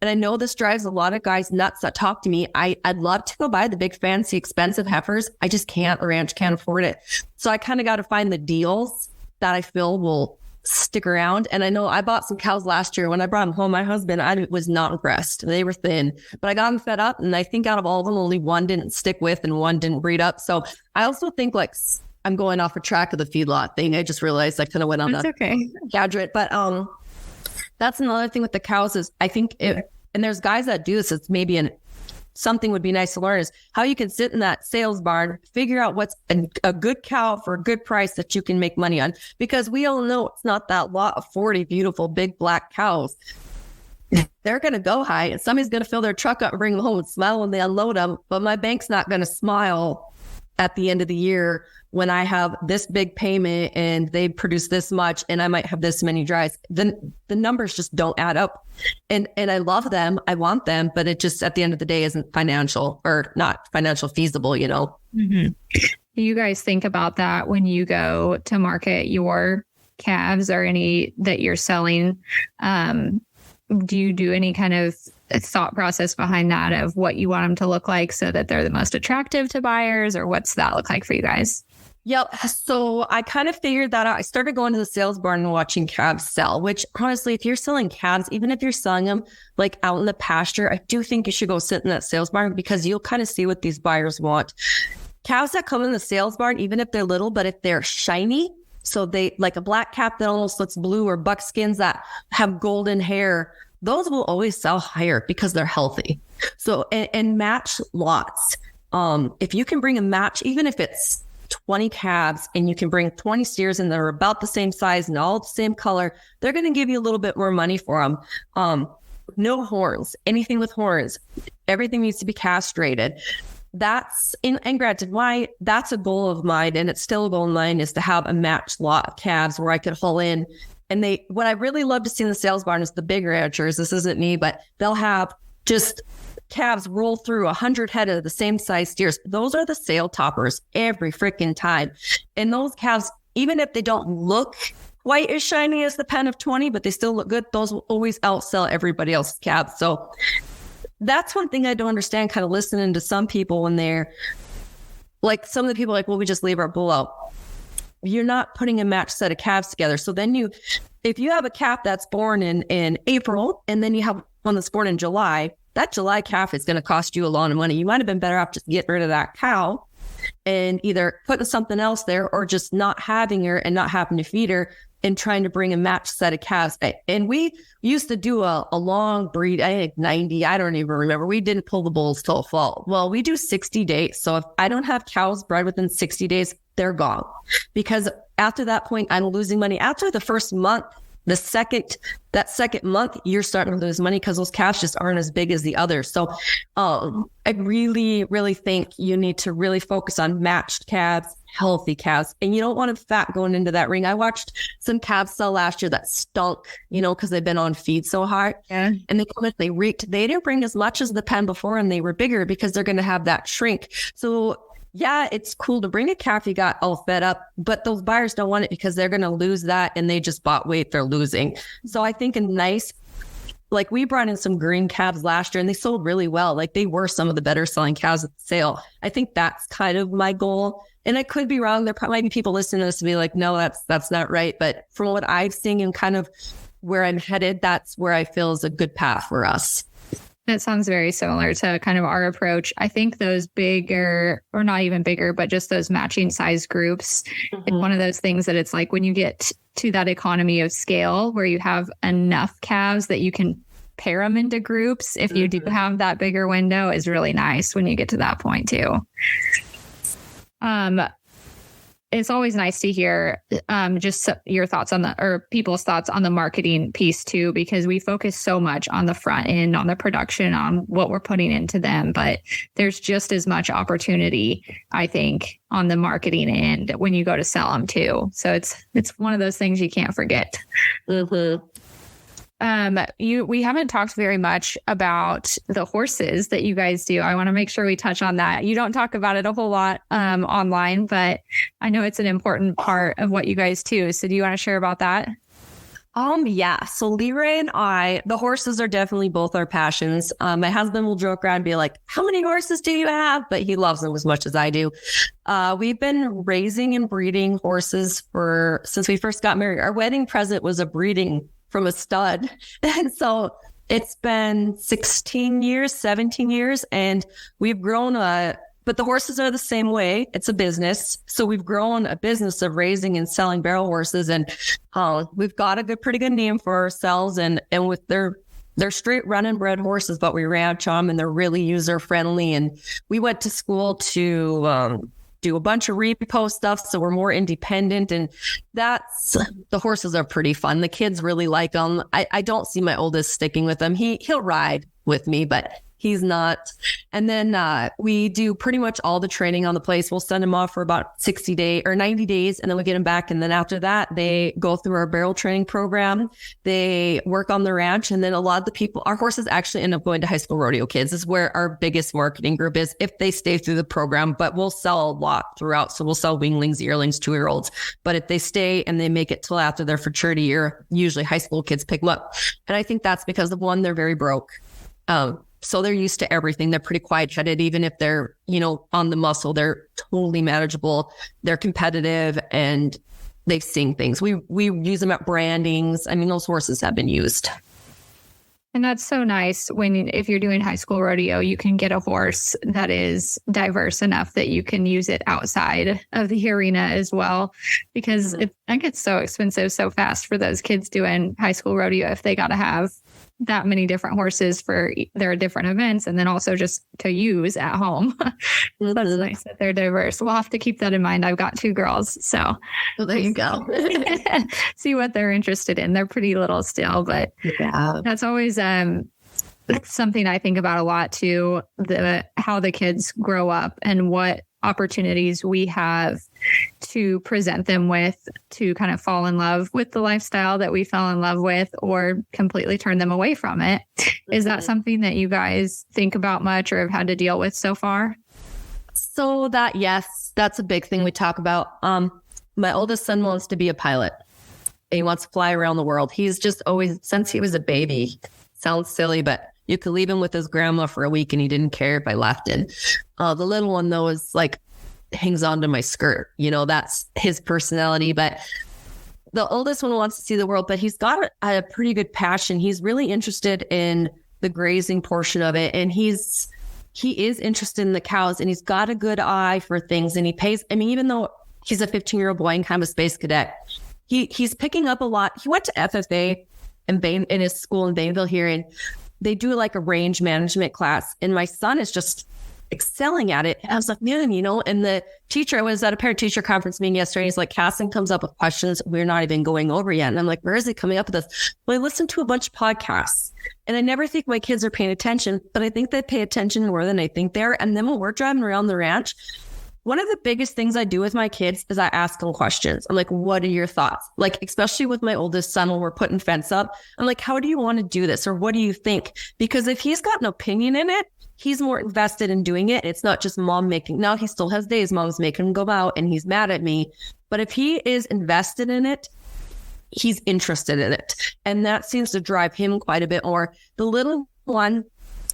And I know this drives a lot of guys nuts that talk to me. I'd love to go buy the big, fancy, expensive heifers. I just can't. The ranch can't afford it. So I kind of got to find the deals that I feel will stick around. And I know I bought some cows last year. When I brought them home, my husband, I was not impressed. They were thin, but I got them fed up. And I think out of all of them, only one didn't stick with and one didn't breed up. So I also think like I'm going off a track of the feedlot thing. I just realized I kind of went on a gadget. But that's another thing with the cows is I think and there's guys that do this. It's maybe something would be nice to learn is how you can sit in that sales barn, figure out what's a good cow for a good price that you can make money on. Because we all know it's not that lot of 40 beautiful big black cows. They're going to go high, and somebody's going to fill their truck up and bring them home and smile when they unload them. But my bank's not going to smile at the end of the year when I have this big payment and they produce this much and I might have this many dries. Then the numbers just don't add up. And I love them. I want them, but it just at the end of the day isn't financial or not financial feasible, you know? Mm-hmm. You guys think about that when you go to market your calves or any that you're selling, do you do any kind of thought process behind that of what you want them to look like so that they're the most attractive to buyers, or what's that look like for you guys? Yep. So I kind of figured that out. I started going to the sales barn and watching calves sell, which honestly, if you're selling calves, even if you're selling them like out in the pasture, I do think you should go sit in that sales barn because you'll kind of see what these buyers want. Calves that come in the sales barn, even if they're little, but if they're shiny, so they like a black calf that almost looks blue, or buckskins that have golden hair, those will always sell higher because they're healthy. So, and match lots. If you can bring a match, even if it's 20 calves and you can bring 20 steers and they're about the same size and all the same color, they're going to give you a little bit more money for them. No horns, anything with horns, everything needs to be castrated. That's and granted, that's a goal of mine, and it's still a goal of mine, is to have a matched lot of calves where I could haul in. And what I really love to see in the sales barn is the big ranchers. This isn't me, but they'll have just calves roll through 100 head of the same size steers. Those are the sale toppers every freaking time. And those calves, even if they don't look quite as shiny as the pen of 20, but they still look good, those will always outsell everybody else's calves. So that's one thing I don't understand, kind of listening to some people when they're like, some of the people are like, well, we just leave our bull out. You're not putting a matched set of calves together. So then if you have a calf that's born in April, and then you have one that's born in July, that July calf is going to cost you a lot of money. You might have been better off just getting rid of that cow and either putting something else there, or just not having her and not having to feed her and trying to bring a matched set of calves. And we used to do a long breed, I think 90, I don't even remember. We didn't pull the bulls till fall. Well, we do 60 days. So if I don't have cows bred within 60 days, they're gone. Because after that point, I'm losing money. After the first month, that second month, you're starting to lose money because those calves just aren't as big as the others. So I really, really think you need to really focus on matched calves, healthy calves, and you don't want them fat going into that ring. I watched some calves sell last year that stunk, because they've been on feed so hard. Yeah. And they come in, they reeked. They didn't bring as much as the pen before, and they were bigger because they're going to have that shrink. So yeah, it's cool to bring a calf you got all fed up, but those buyers don't want it because they're going to lose that, and they just bought weight they're losing. So I think like we brought in some green calves last year and they sold really well. Like they were some of the better selling calves at the sale. I think that's kind of my goal. And I could be wrong. There might be people listening to this to be like, no, that's not right. But from what I've seen and kind of where I'm headed, that's where I feel is a good path for us. That sounds very similar to kind of our approach. I think those bigger, or not even bigger, but just those matching size groups, it's one of those things that it's like when you get to that economy of scale where you have enough calves that you can pair them into groups, if you do have that bigger window, is really nice when you get to that point too. It's always nice to hear just your thoughts or people's thoughts on the marketing piece too, because we focus so much on the front end, on the production, on what we're putting into them. But there's just as much opportunity, I think, on the marketing end when you go to sell them too. So it's one of those things you can't forget. Mm-hmm. We haven't talked very much about the horses that you guys do. I want to make sure we touch on that. You don't talk about it a whole lot online, but I know it's an important part of what you guys do. So do you want to share about that? Yeah. So Leroy and I, the horses are definitely both our passions. My husband will joke around and be like, how many horses do you have? But he loves them as much as I do. We've been raising and breeding horses since we first got married. Our wedding present was a breeding from a stud. And so it's been 17 years, and we've grown but the horses are the same way. It's a business. So we've grown a business of raising and selling barrel horses, and we've got a pretty good name for ourselves, and with they're straight run and bred horses, but we ranch them and they're really user friendly. And we went to school to do a bunch of repo stuff, so we're more independent, and the horses are pretty fun. The kids really like them. I don't see my oldest sticking with them. He'll ride with me, but He's not. And then we do pretty much all the training on the place. We'll send him off for about 60 days or 90 days, and then we get him back. And then after that, they go through our barrel training program. They work on the ranch. And then a lot of the people, our horses actually end up going to high school rodeo kids. This is where our biggest marketing group is if they stay through the program, but we'll sell a lot throughout. So we'll sell weanlings, yearlings, 2-year-olds. But if they stay and they make it till after their maturity year, usually high school kids pick them up. And I think that's because of one, they're very broke. So they're used to everything. They're pretty quiet-headed. Even if they're, on the muscle, they're totally manageable. They're competitive and they've seen things. We use them at brandings. I mean, those horses have been used. And that's so nice if you're doing high school rodeo, you can get a horse that is diverse enough that you can use it outside of the arena as well, because that gets so expensive so fast for those kids doing high school rodeo if they got to have that many different horses for their different events and then also just to use at home. That's nice that they're diverse. We'll have to keep that in mind. I've got 2 girls, so well, there you go. See what they're interested in. They're pretty little still, but that's always something I think about a lot too, how the kids grow up and what opportunities we have to present them with to kind of fall in love with the lifestyle that we fell in love with or completely turn them away from it. Is that something that you guys think about much or have had to deal with so far? So yes, that's a big thing we talk about. My oldest son wants to be a pilot. He wants to fly around the world. He's just always, since he was a baby, sounds silly, but you could leave him with his grandma for a week and he didn't care if I left him. The little one though is like, hangs onto my skirt. That's his personality. But the oldest one wants to see the world, but he's got a pretty good passion. He's really interested in the grazing portion of it. And he is interested in the cows and he's got a good eye for things. And he pays, even though he's a 15-year-old boy and kind of a space cadet, he's picking up a lot. He went to FFA in his school in Bainville here, and they do like a range management class. And my son is just excelling at it. And I was like, man, and the teacher, I was at a parent teacher conference meeting yesterday. He's like, Casson comes up with questions we're not even going over yet. And I'm like, where is he coming up with this? Well, I listened to a bunch of podcasts and I never think my kids are paying attention, but I think they pay attention more than I think they are. And then when we're driving around the ranch, one of the biggest things I do with my kids is I ask them questions. I'm like, what are your thoughts? Like, especially with my oldest son, when we're putting fence up, I'm like, how do you want to do this? Or what do you think? Because if he's got an opinion in it, he's more invested in doing it. It's not just mom making. Now he still has days mom's making him go out and he's mad at me. But if he is invested in it, he's interested in it. And that seems to drive him quite a bit more. The little one,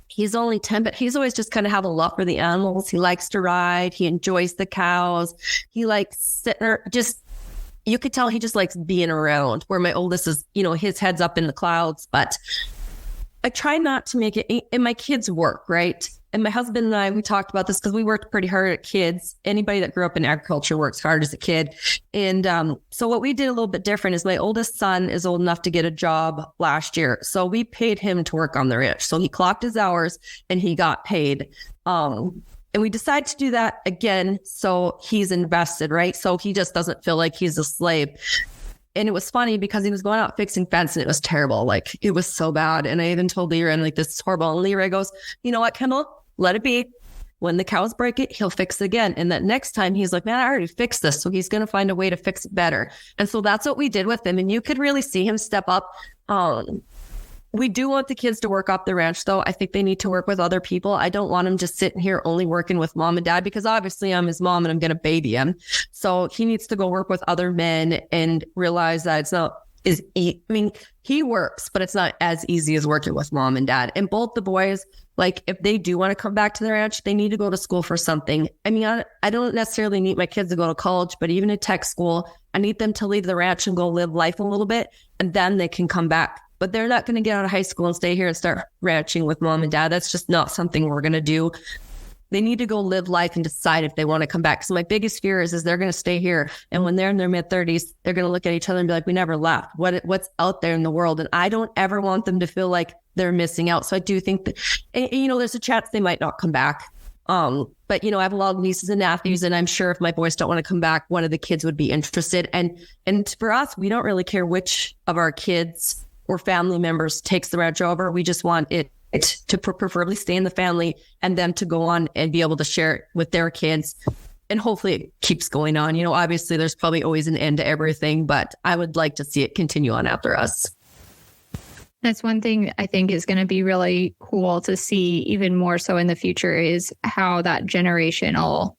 he's only 10, but he's always just kind of have a love for the animals. He likes to ride. He enjoys the cows. He likes sitting there. You could tell he just likes being around, where my oldest is, his head's up in the clouds. But I try not to make it, and my kids work, right? And my husband and I, we talked about this because we worked pretty hard at kids. Anybody that grew up in agriculture works hard as a kid. And so what we did a little bit different is my oldest son is old enough to get a job last year. So we paid him to work on the ranch. So he clocked his hours and he got paid. And we decided to do that again. So he's invested, right? So he just doesn't feel like he's a slave. And it was funny because he was going out fixing fence and it was terrible. Like, it was so bad. And I even told Leroy, I'm like, this is horrible. And Leroy goes, you know what, Kendel? Let it be. When the cows break it, he'll fix it again. And that next time he's like, man, I already fixed this. So he's going to find a way to fix it better. And so that's what we did with him. And you could really see him step up. We do want the kids to work off the ranch, though. I think they need to work with other people. I don't want him just sitting here only working with mom and dad, because obviously I'm his mom and I'm going to baby him. So he needs to go work with other men and realize that it's not he works, but it's not as easy as working with mom and dad. And both the boys, like, if they do want to come back to the ranch, they need to go to school for something. I don't necessarily need my kids to go to college, but even in tech school, I need them to leave the ranch and go live life a little bit, and then they can come back. But they're not going to get out of high school and stay here and start ranching with mom and dad. That's just not something we're going to do. They need to go live life and decide if they want to come back. So my biggest fear is they're going to stay here. And when they're in their mid-30s, they're going to look at each other and be like, we never left. What's out there in the world? And I don't ever want them to feel like they're missing out. So I do think that, there's a chance they might not come back. But, I have a lot of nieces and nephews, and I'm sure if my boys don't want to come back, one of the kids would be interested. And for us, we don't really care which of our kids or family members takes the ranch over. We just want it to preferably stay in the family and them to go on and be able to share it with their kids. And hopefully it keeps going on. Obviously there's probably always an end to everything, but I would like to see it continue on after us. That's one thing I think is going to be really cool to see even more so in the future is how that generational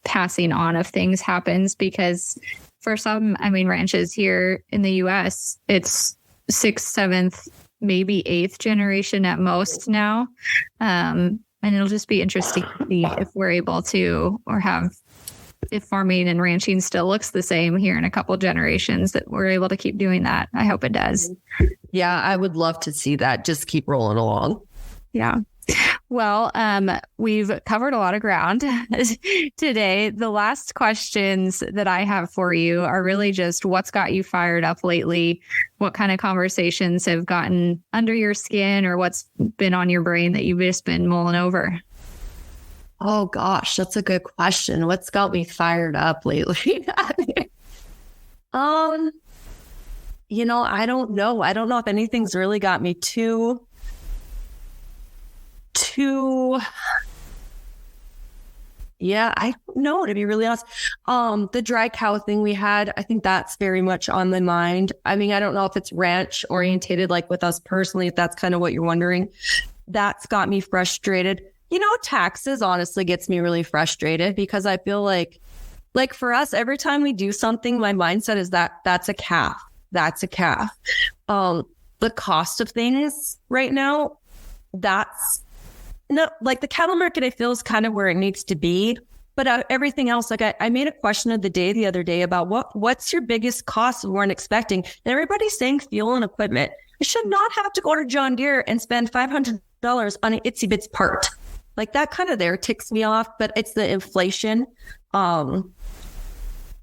passing on of things happens. Because for some, ranches here in the US, it's 6th, 7th, maybe 8th generation at most now. And it'll just be interesting to see if we're able to, or if farming and ranching still looks the same here in a couple of generations, that we're able to keep doing that. I hope it does. Yeah, I would love to see that. Just keep rolling along. Yeah. Well, we've covered a lot of ground today. The last questions that I have for you are really just what's got you fired up lately? What kind of conversations have gotten under your skin, or what's been on your brain that you've just been mulling over? Oh gosh, that's a good question. What's got me fired up lately? I don't know. I don't know if anything's really got me too yeah, I don't know, to be really honest. The dry cow thing we had, I think that's very much on my mind. I don't know if it's ranch orientated, like with us personally, if that's kind of what you're wondering. That's got me frustrated. Taxes honestly gets me really frustrated because I feel like for us, every time we do something, my mindset is that's a calf. That's a calf. The cost of things right now, that's no, like the cattle market, I feel is kind of where it needs to be. But everything else, like I made a question of the day the other day about what's your biggest cost we weren't expecting. And everybody's saying fuel and equipment. I should not have to go to John Deere and spend $500 on an itsy bits part. Like that kind of there ticks me off, but it's the inflation. Yeah,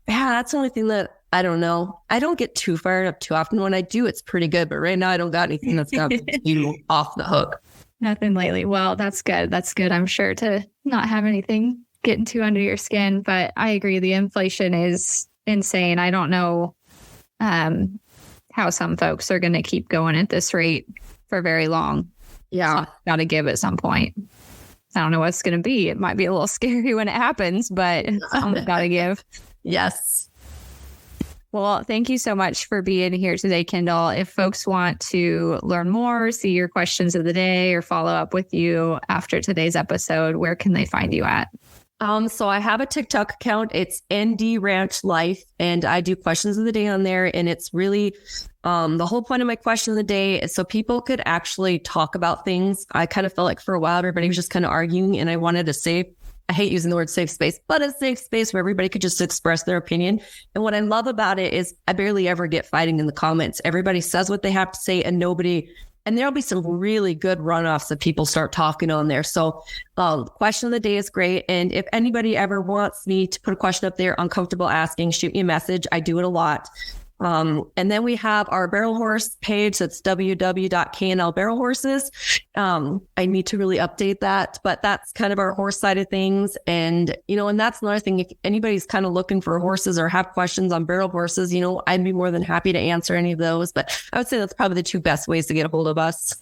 that's the only thing that I don't know. I don't get too fired up too often. When I do, it's pretty good. But right now I don't got anything that's got you off the hook. Nothing lately. Well, that's good. That's good. I'm sure to not have anything getting too under your skin, but I agree. The inflation is insane. I don't know how some folks are going to keep going at this rate for very long. Yeah. Got to give at some point. I don't know what it's going to be. It might be a little scary when it happens, but something's got to give. Yes. Well, thank you so much for being here today, Kendel. If folks want to learn more, see your questions of the day, or follow up with you after today's episode, where can they find you at? So I have a TikTok account. It's ND Ranch Life, and I do questions of the day on there. And it's really the whole point of my question of the day is so people could actually talk about things. I kind of felt like for a while everybody was just kind of arguing, and I wanted to say, I hate using the word safe space, but a safe space where everybody could just express their opinion. And what I love about it is I barely ever get fighting in the comments. Everybody says what they have to say, and there'll be some really good runoffs if people start talking on there. So question of the day is great. And if anybody ever wants me to put a question up there, uncomfortable asking, shoot me a message. I do it a lot. And then we have our barrel horse page. That's www.knlbarrelhorses. I need to really update that, but that's kind of our horse side of things. And, and that's another thing. If anybody's kind of looking for horses or have questions on barrel horses, I'd be more than happy to answer any of those. But I would say that's probably the two best ways to get a hold of us.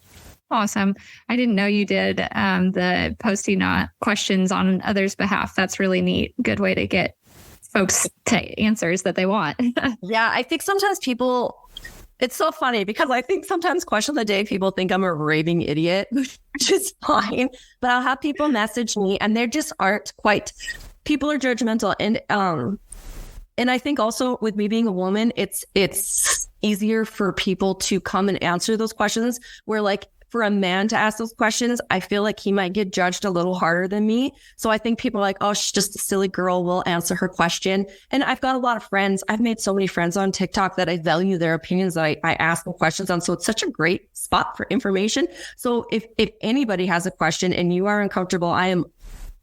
Awesome. I didn't know you did the posting questions on others' behalf. That's really neat. Good way to get folks to answers that they want. Yeah, I think sometimes it's so funny because I think sometimes question of the day, people think I'm a raving idiot, which is fine. But I'll have people message me and they just aren't quite, people are judgmental. And I think also with me being a woman, it's easier for people to come and answer those questions where like, for a man to ask those questions, I feel like he might get judged a little harder than me. So I think people are like, oh, she's just a silly girl. We'll answer her question. And I've got a lot of friends. I've made so many friends on TikTok that I value their opinions that I ask them questions on. So it's such a great spot for information. So if anybody has a question and you are uncomfortable, I am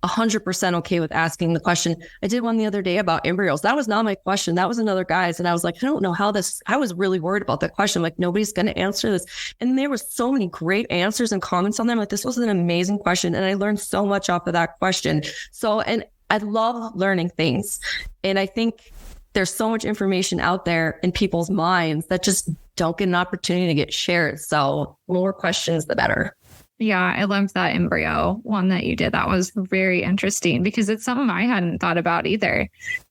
100% okay with asking the question. I did one the other day about embryos. That was not my question. That was another guy's. And I was like, I don't know how I was really worried about that question. Like, nobody's going to answer this. And there were so many great answers and comments on them. Like, this was an amazing question. And I learned so much off of that question. So, and I love learning things. And I think there's so much information out there in people's minds that just don't get an opportunity to get shared. So more questions, the better. Yeah, I loved that embryo one that you did. That was very interesting because it's something I hadn't thought about either.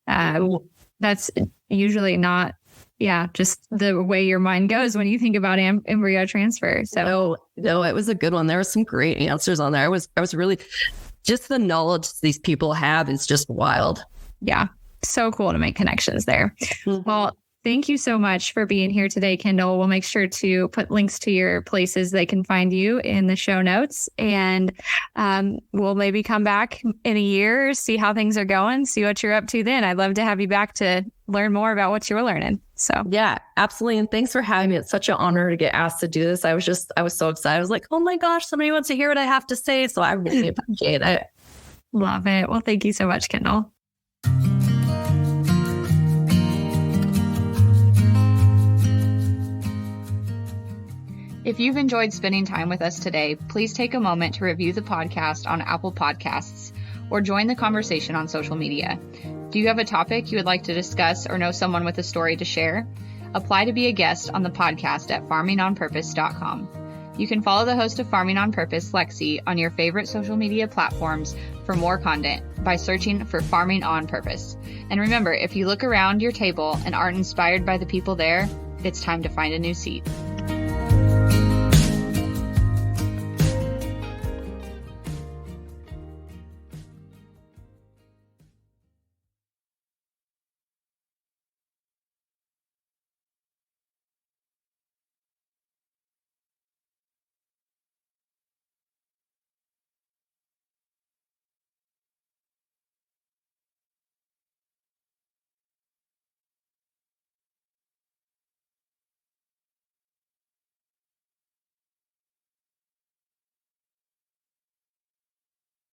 That's usually not, just the way your mind goes when you think about embryo transfer. So no, it was a good one. There were some great answers on there. I was really, just the knowledge these people have is just wild. Yeah, so cool to make connections there. Mm-hmm. Well, thank you so much for being here today, Kendel. We'll make sure to put links to your places they can find you in the show notes. And we'll maybe come back in a year, see how things are going, see what you're up to then. I'd love to have you back to learn more about what you were learning. So yeah, absolutely. And thanks for having me. It's such an honor to get asked to do this. I was so excited. I was like, oh my gosh, somebody wants to hear what I have to say. So I really appreciate it. Love it. Well, thank you so much, Kendel. If you've enjoyed spending time with us today, please take a moment to review the podcast on Apple Podcasts or join the conversation on social media. Do you have a topic you would like to discuss or know someone with a story to share? Apply to be a guest on the podcast at farmingonpurpose.com. You can follow the host of Farming on Purpose, Lexi, on your favorite social media platforms for more content by searching for Farming on Purpose. And remember, if you look around your table and aren't inspired by the people there, it's time to find a new seat.